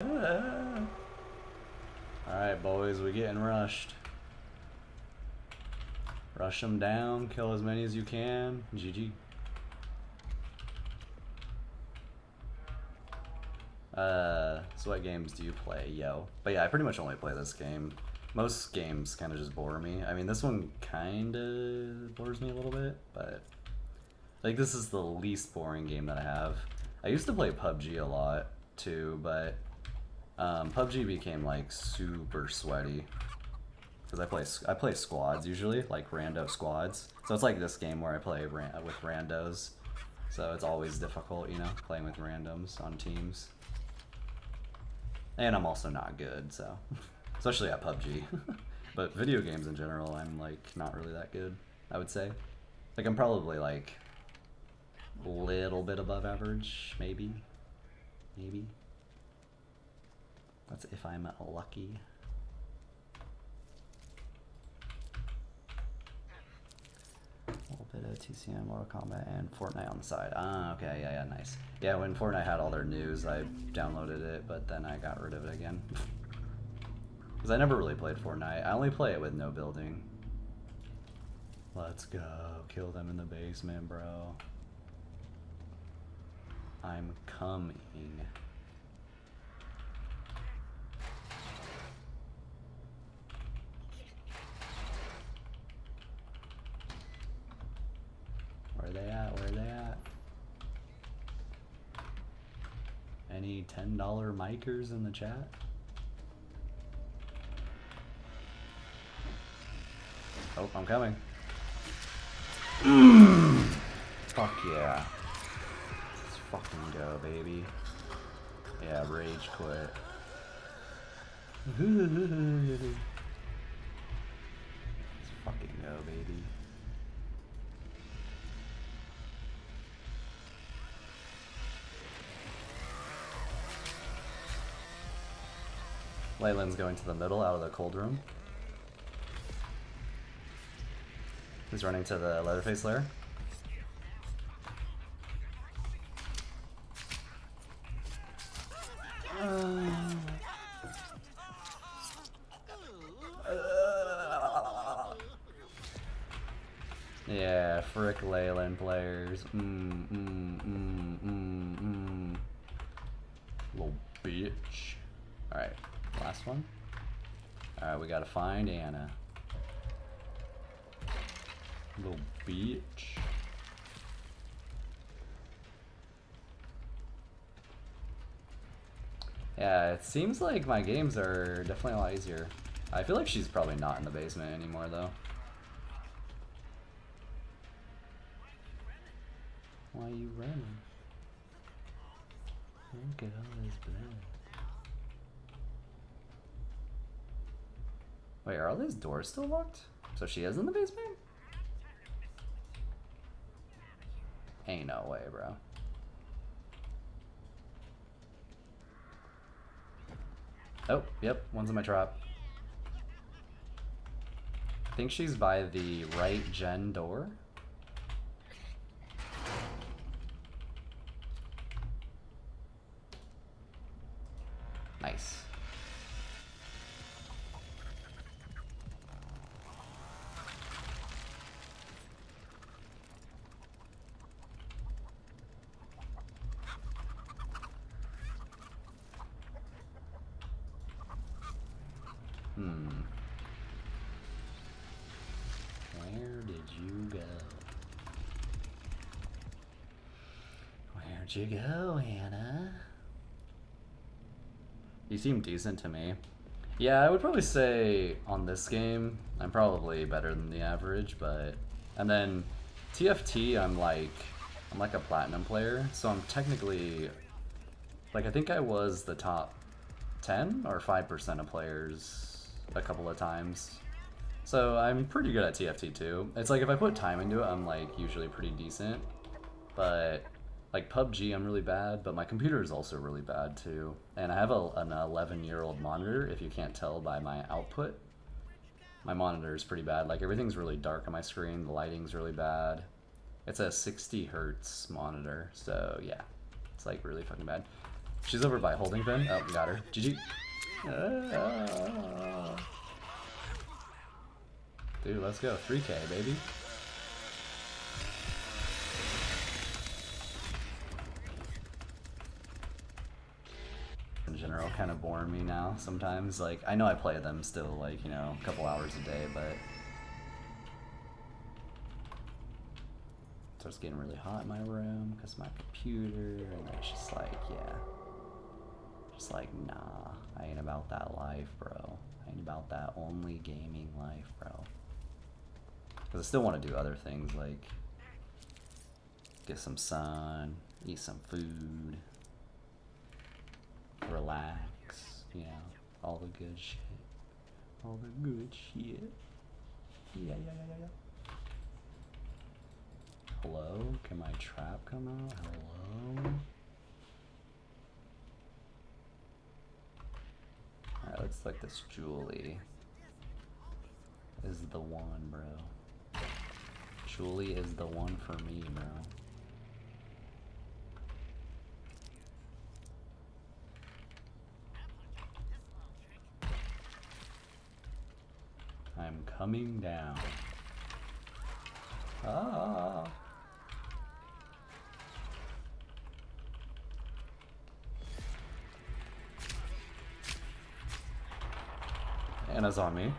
Alright, boys, we getting rushed. Rush them down, kill as many as you can. GG. So what games do you play, yo? But yeah, I pretty much only play this game. Most games kind of just bore me. I mean, this one kind of bores me a little bit, but like this is the least boring game that I have. I used to play PUBG a lot too, but PUBG became like super sweaty because I play squads usually, like rando squads. So it's like this game where I play with randos, so it's always difficult, you know, playing with randoms on teams. And I'm also not good, so especially at PUBG. But video games in general, I'm like not really that good, I would say. Like I'm probably like a little bit above average, maybe. That's if I'm lucky. A little bit of TCM, Mortal Kombat, and Fortnite on the side. Ah, okay, yeah, nice. Yeah, when Fortnite had all their news, I downloaded it, but then I got rid of it again. Because I never really played Fortnite. I only play it with no building. Let's go. Kill them in the basement, bro. I'm coming. Where are they at? Where are they at? Any $10 micers in the chat? Oh, I'm coming. Fuck yeah. Let's fucking go, baby. Yeah, rage quit. Let's fucking go, baby. Leyland's going to the middle out of the cold room. He's running to the Leatherface lair. Yeah, frick Leyland players. Little bitch. Alright, last one. Alright, we gotta find Anna. Little bitch. Yeah, it seems like my games are definitely a lot easier. I feel like she's probably not in the basement anymore, though. Why are you running? Look at all this blood. Wait, are all these doors still locked? So she is in the basement? Ain't no way, bro. Oh, yep, one's in my trap. I think she's by the right gen door. Nice. Where did you go? Where'd you go, Hannah? You seem decent to me. Yeah, I would probably say on this game, I'm probably better than the average, but... And then TFT, I'm like a platinum player, so I'm technically... Like, I think I was the top 10 or 5% of players a couple of times. So I'm pretty good at TFT too. It's like if I put time into it, I'm like usually pretty decent. But like PUBG, I'm really bad, but my computer is also really bad too. And I have an 11-year-old monitor, if you can't tell by my output. My monitor is pretty bad. Like everything's really dark on my screen, the lighting's really bad. It's a 60 hertz monitor, so yeah, it's like really fucking bad. She's over by holding pin. Oh, we got her. GG. Dude, let's go. 3K, baby. In general, kind of bore me now sometimes. Like, I know I play them still, like, you know, a couple hours a day, but it starts getting really hot in my room because my computer, and it's just like, yeah. Just like, nah, I ain't about that life, bro. I ain't about that only gaming life, bro. Because I still want to do other things, like get some sun, eat some food, relax, you know, all the good shit. All the good shit. Yeah. Hello? Can my trap come out? Hello? Alright, looks like this Julie is the one, bro. Julie is the one for me, bro. I'm coming down. Ah. Anna's on me.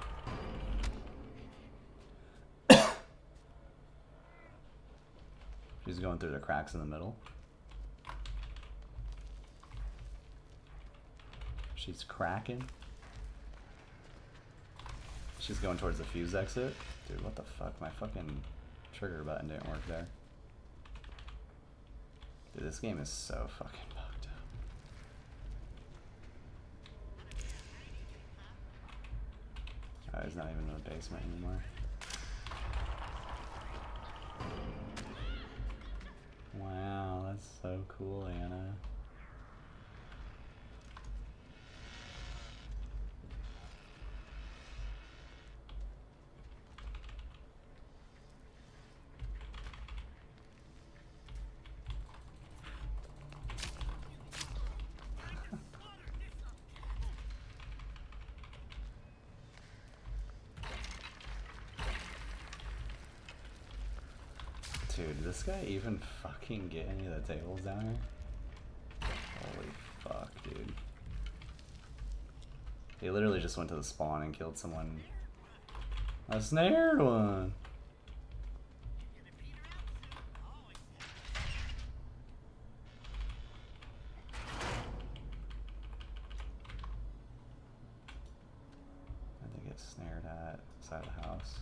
She's going through the cracks in the middle. She's cracking. She's going towards the fuse exit. Dude, what the fuck? My fucking trigger button didn't work there. Dude, this game is so fucking fucked up. Oh, he's not even in the basement anymore. Wow, that's so cool, Anna. Dude, did this guy even fucking get any of the tables down here? Holy fuck, dude. He literally just went to the spawn and killed someone. I snared one! I think it's snared at inside the house.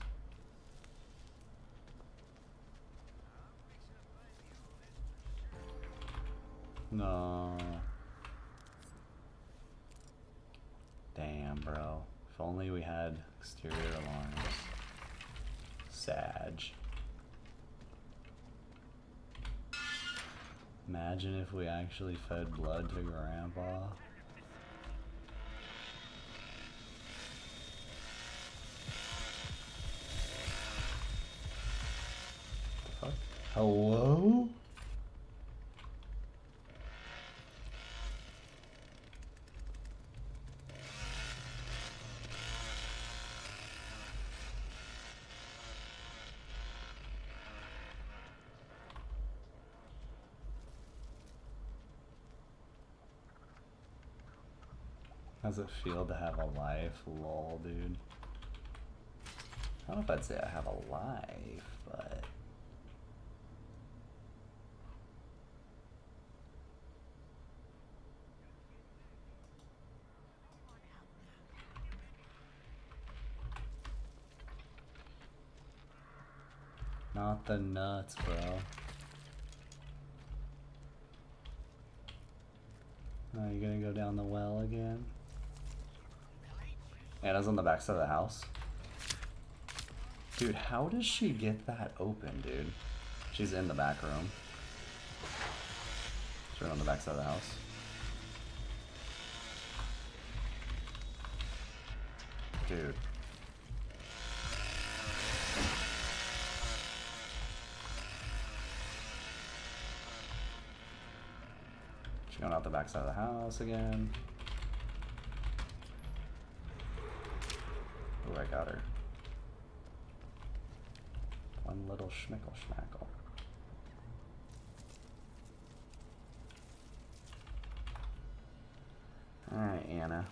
No. Damn, bro. If only we had exterior alarms. Sag. Imagine if we actually fed blood to Grandpa. The fuck? Hello? How's it feel to have a life? Lol, dude. I don't know if I'd say I have a life, but... Not the nuts, bro. Oh, you gonna go down the well again? Anna's on the backside of the house. Dude, how does she get that open, dude? She's in the back room. She's right on the backside of the house. Dude. She's going out the back side of the house again. Oh, I got her. One little schmickle schmackle. Alright, Anna.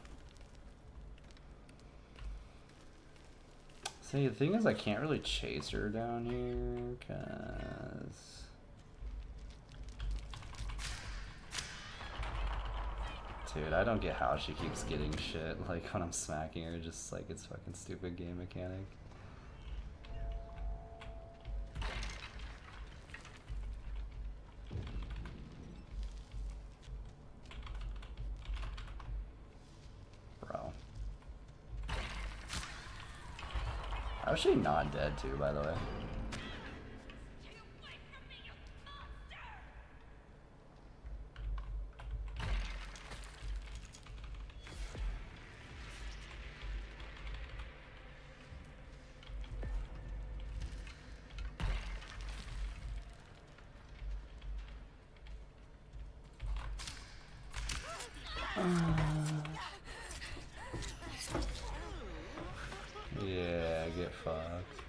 See, the thing is I can't really chase her down here, because... Dude, I don't get how she keeps getting shit, like, when I'm smacking her, just like it's fucking stupid game mechanic. Bro. How's she not dead too, by the way? Yeah, get fucked.